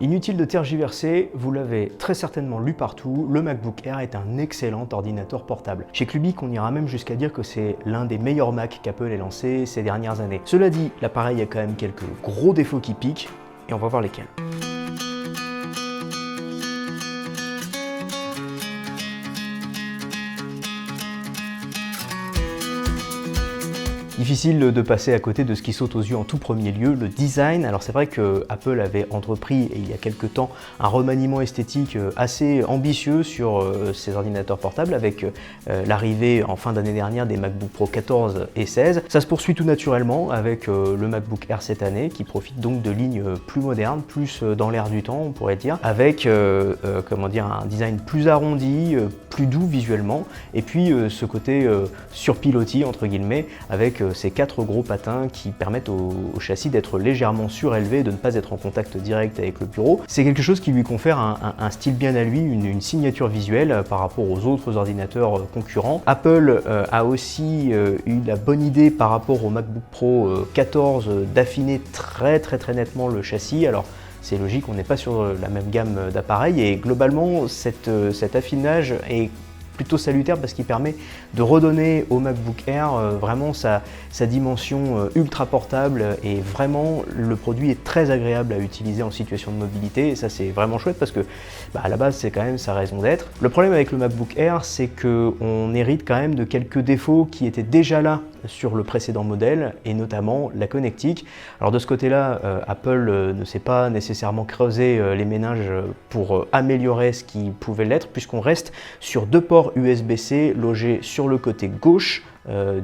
Inutile de tergiverser, vous l'avez très certainement lu partout, le MacBook Air est un excellent ordinateur portable. Chez Clubic, on ira même jusqu'à dire que c'est l'un des meilleurs Mac qu'Apple ait lancé ces dernières années. Cela dit, l'appareil a quand même quelques gros défauts qui piquent, et on va voir lesquels. Difficile de passer à côté de ce qui saute aux yeux en tout premier lieu, le design. Alors c'est vrai que Apple avait entrepris il y a quelques temps un remaniement esthétique assez ambitieux sur ses ordinateurs portables avec l'arrivée en fin d'année dernière des MacBook Pro 14 et 16. Ça se poursuit tout naturellement avec le MacBook Air cette année qui profite donc de lignes plus modernes, plus dans l'air du temps on pourrait dire, avec comment dire, un design plus arrondi, plus doux visuellement et puis ce côté surpilotis entre guillemets avec ces 4 gros patins qui permettent au châssis d'être légèrement surélevé et de ne pas être en contact direct avec le bureau. C'est quelque chose qui lui confère un style bien à lui, une signature visuelle par rapport aux autres ordinateurs concurrents. Apple a aussi eu la bonne idée par rapport au MacBook Pro 14 d'affiner très nettement le châssis. Alors c'est logique, on n'est pas sur la même gamme d'appareils et globalement cet affinage est plutôt salutaire parce qu'il permet de redonner au MacBook Air vraiment sa dimension ultra portable et vraiment le produit est très agréable à utiliser en situation de mobilité et ça c'est vraiment chouette parce que à la base c'est quand même sa raison d'être. Le problème avec le MacBook Air c'est qu'on hérite quand même de quelques défauts qui étaient déjà là sur le précédent modèle et notamment la connectique. Alors de ce côté-là, Apple ne s'est pas nécessairement creusé les méninges pour améliorer ce qui pouvait l'être puisqu'on reste sur 2 ports USB-C logés sur le côté gauche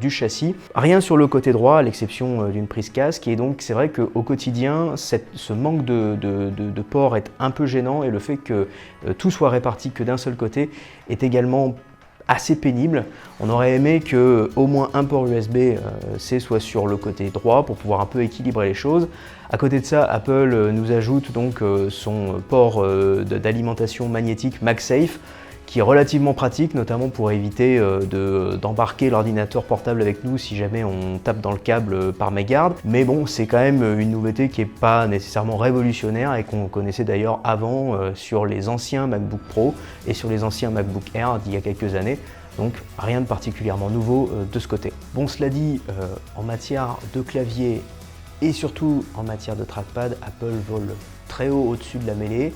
du châssis, rien sur le côté droit à l'exception d'une prise casque et donc c'est vrai qu'au quotidien ce manque de ports est un peu gênant et le fait que tout soit réparti que d'un seul côté est également assez pénible. On aurait aimé que au moins un port USB-C soit sur le côté droit pour pouvoir un peu équilibrer les choses. À côté de ça, Apple nous ajoute donc son port d'alimentation magnétique MagSafe qui est relativement pratique, notamment pour éviter d'embarquer l'ordinateur portable avec nous si jamais on tape dans le câble par mégarde. Mais bon, c'est quand même une nouveauté qui n'est pas nécessairement révolutionnaire et qu'on connaissait d'ailleurs avant sur les anciens MacBook Pro et sur les anciens MacBook Air d'il y a quelques années. Donc rien de particulièrement nouveau de ce côté. Bon, cela dit, en matière de clavier et surtout en matière de trackpad, Apple vole très haut au-dessus de la mêlée.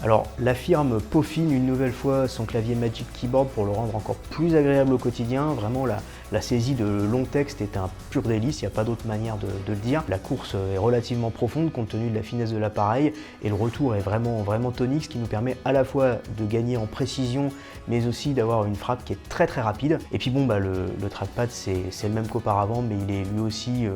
Alors la firme peaufine une nouvelle fois son clavier Magic Keyboard pour le rendre encore plus agréable au quotidien. Vraiment la saisie de longs textes est un pur délice, il n'y a pas d'autre manière de le dire. La course est relativement profonde compte tenu de la finesse de l'appareil et le retour est vraiment tonique, ce qui nous permet à la fois de gagner en précision mais aussi d'avoir une frappe qui est très rapide. Et puis bon, le trackpad c'est le même qu'auparavant mais il est lui aussi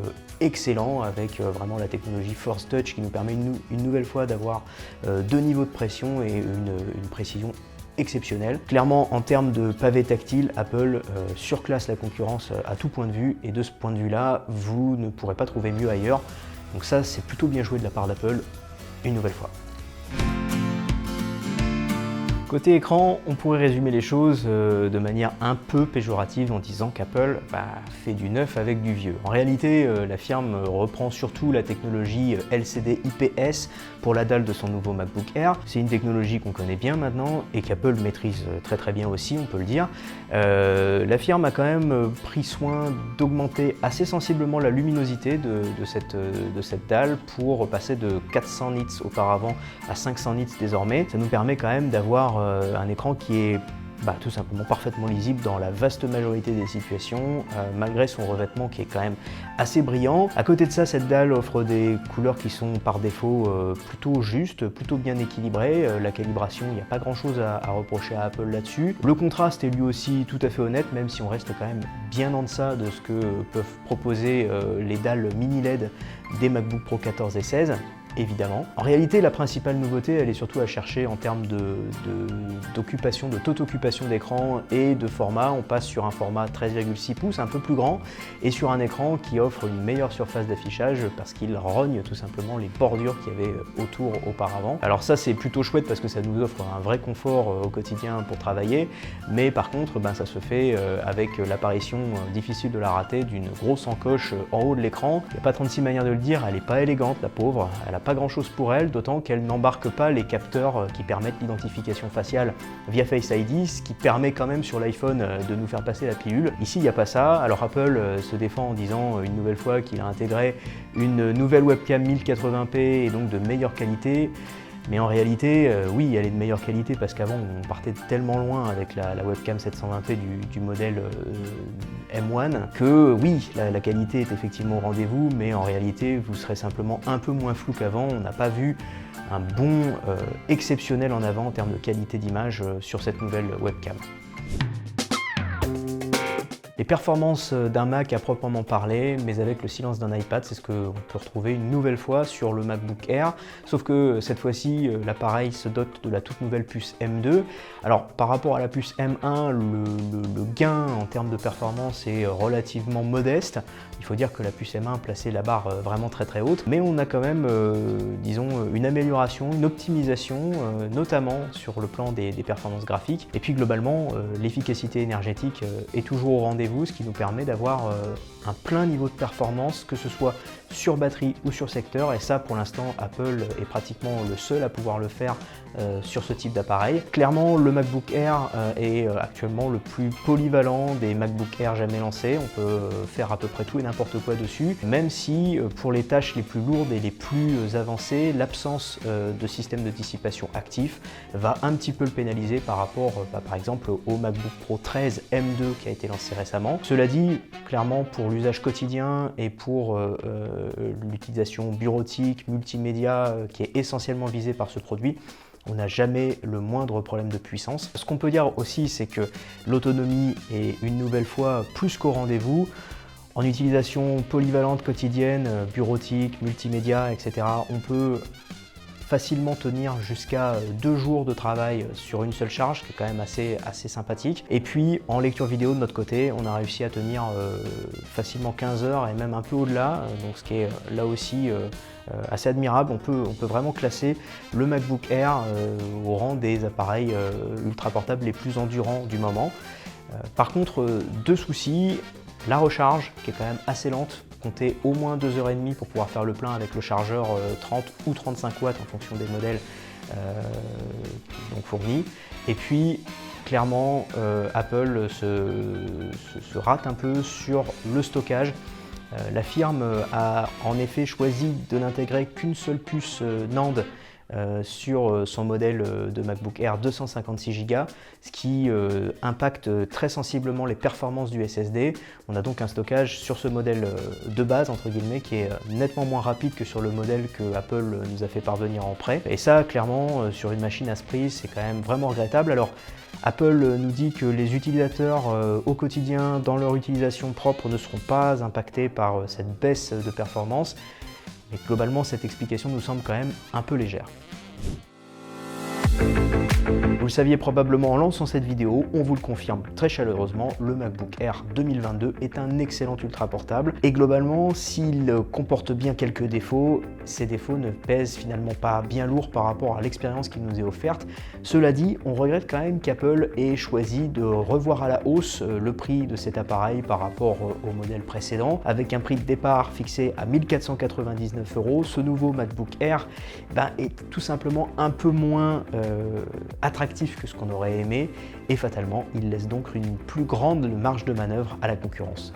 excellent avec vraiment la technologie Force Touch qui nous permet une nouvelle fois d'avoir 2 niveaux de pression et une précision exceptionnelle. Clairement, en termes de pavé tactile, Apple surclasse la concurrence à tout point de vue et de ce point de vue-là, vous ne pourrez pas trouver mieux ailleurs. Donc ça, c'est plutôt bien joué de la part d'Apple, une nouvelle fois. Côté écran, on pourrait résumer les choses de manière un peu péjorative en disant qu'Apple fait du neuf avec du vieux. En réalité, la firme reprend surtout la technologie LCD IPS pour la dalle de son nouveau MacBook Air. C'est une technologie qu'on connaît bien maintenant et qu'Apple maîtrise très bien aussi, on peut le dire. La firme a quand même pris soin d'augmenter assez sensiblement la luminosité de cette dalle pour passer de 400 nits auparavant à 500 nits désormais. Ça nous permet quand même d'avoir un écran qui est tout simplement parfaitement lisible dans la vaste majorité des situations, malgré son revêtement qui est quand même assez brillant. À côté de ça, cette dalle offre des couleurs qui sont par défaut plutôt justes, plutôt bien équilibrées. La calibration, il n'y a pas grand chose à reprocher à Apple là-dessus. Le contraste est lui aussi tout à fait honnête, même si on reste quand même bien en deçà de ce que peuvent proposer les dalles mini LED des MacBook Pro 14 et 16. Évidemment. En réalité, la principale nouveauté, elle est surtout à chercher en termes d'occupation, de taux d'occupation d'écran et de format. On passe sur un format 13,6 pouces, un peu plus grand, et sur un écran qui offre une meilleure surface d'affichage parce qu'il rogne tout simplement les bordures qu'il y avait autour auparavant. Alors ça, c'est plutôt chouette parce que ça nous offre un vrai confort au quotidien pour travailler, mais par contre, ça se fait avec l'apparition difficile de la rater d'une grosse encoche en haut de l'écran. Il n'y a pas 36 manières de le dire, elle n'est pas élégante, la pauvre. Elle n'a pas grand chose pour elle, d'autant qu'elle n'embarque pas les capteurs qui permettent l'identification faciale via Face ID, ce qui permet quand même sur l'iPhone de nous faire passer la pilule. Ici, il n'y a pas ça. Alors Apple se défend en disant une nouvelle fois qu'il a intégré une nouvelle webcam 1080p et donc de meilleure qualité. Mais en réalité, oui, elle est de meilleure qualité parce qu'avant, on partait tellement loin avec la webcam 720p du modèle M1 que oui, la qualité est effectivement au rendez-vous, mais en réalité, vous serez simplement un peu moins flou qu'avant. On n'a pas vu un bond exceptionnel en avant en termes de qualité d'image sur cette nouvelle webcam. Les performances d'un Mac à proprement parler, mais avec le silence d'un iPad, c'est ce qu'on peut retrouver une nouvelle fois sur le MacBook Air, sauf que cette fois-ci, l'appareil se dote de la toute nouvelle puce M2. Alors par rapport à la puce M1, le gain en termes de performance est relativement modeste. Il faut dire que la puce M1 plaçait la barre vraiment très haute, mais on a quand même, disons, une amélioration, une optimisation, notamment sur le plan des performances graphiques. Et puis globalement, l'efficacité énergétique est toujours au rendez-vous, ce qui nous permet d'avoir un plein niveau de performance, que ce soit sur batterie ou sur secteur, et ça pour l'instant Apple est pratiquement le seul à pouvoir le faire sur ce type d'appareil. Clairement le MacBook Air est actuellement le plus polyvalent des MacBook Air jamais lancés, on peut faire à peu près tout et n'importe quoi dessus, même si pour les tâches les plus lourdes et les plus avancées, l'absence de système de dissipation actif va un petit peu le pénaliser par rapport par exemple au MacBook Pro 13 M2 qui a été lancé récemment. Cela dit, clairement pour l'usage quotidien et pour l'utilisation bureautique, multimédia qui est essentiellement visée par ce produit, on n'a jamais le moindre problème de puissance. Ce qu'on peut dire aussi, c'est que l'autonomie est une nouvelle fois plus qu'au rendez-vous. En utilisation polyvalente quotidienne, bureautique, multimédia, etc., on peut facilement tenir jusqu'à 2 jours de travail sur une seule charge, qui est quand même assez sympathique. Et puis en lecture vidéo de notre côté, on a réussi à tenir facilement 15 heures et même un peu au-delà, donc ce qui est là aussi assez admirable. On peut vraiment classer le MacBook Air au rang des appareils ultra portables les plus endurants du moment. Par contre, 2 soucis. La recharge, qui est quand même assez lente, comptez au moins 2h30 pour pouvoir faire le plein avec le chargeur 30 ou 35 watts en fonction des modèles donc fournis. Et puis, clairement, Apple se rate un peu sur le stockage. La firme a en effet choisi de n'intégrer qu'une seule puce NAND sur son modèle de MacBook Air 256 Go, ce qui impacte très sensiblement les performances du SSD. On a donc un stockage sur ce modèle de base, entre guillemets, qui est nettement moins rapide que sur le modèle que Apple nous a fait parvenir en prêt. Et ça, clairement, sur une machine à ce prix, c'est quand même vraiment regrettable. Alors, Apple nous dit que les utilisateurs au quotidien, dans leur utilisation propre, ne seront pas impactés par cette baisse de performance. Mais globalement, cette explication nous semble quand même un peu légère. Vous le saviez probablement en lançant cette vidéo, on vous le confirme très chaleureusement, le MacBook Air 2022 est un excellent ultra portable et globalement, s'il comporte bien quelques défauts, ces défauts ne pèsent finalement pas bien lourd par rapport à l'expérience qui nous est offerte. Cela dit, on regrette quand même qu'Apple ait choisi de revoir à la hausse le prix de cet appareil par rapport au modèle précédent. Avec un prix de départ fixé à 1 499 €, ce nouveau MacBook Air est tout simplement un peu moins attractif que ce qu'on aurait aimé et fatalement il laisse donc une plus grande marge de manœuvre à la concurrence.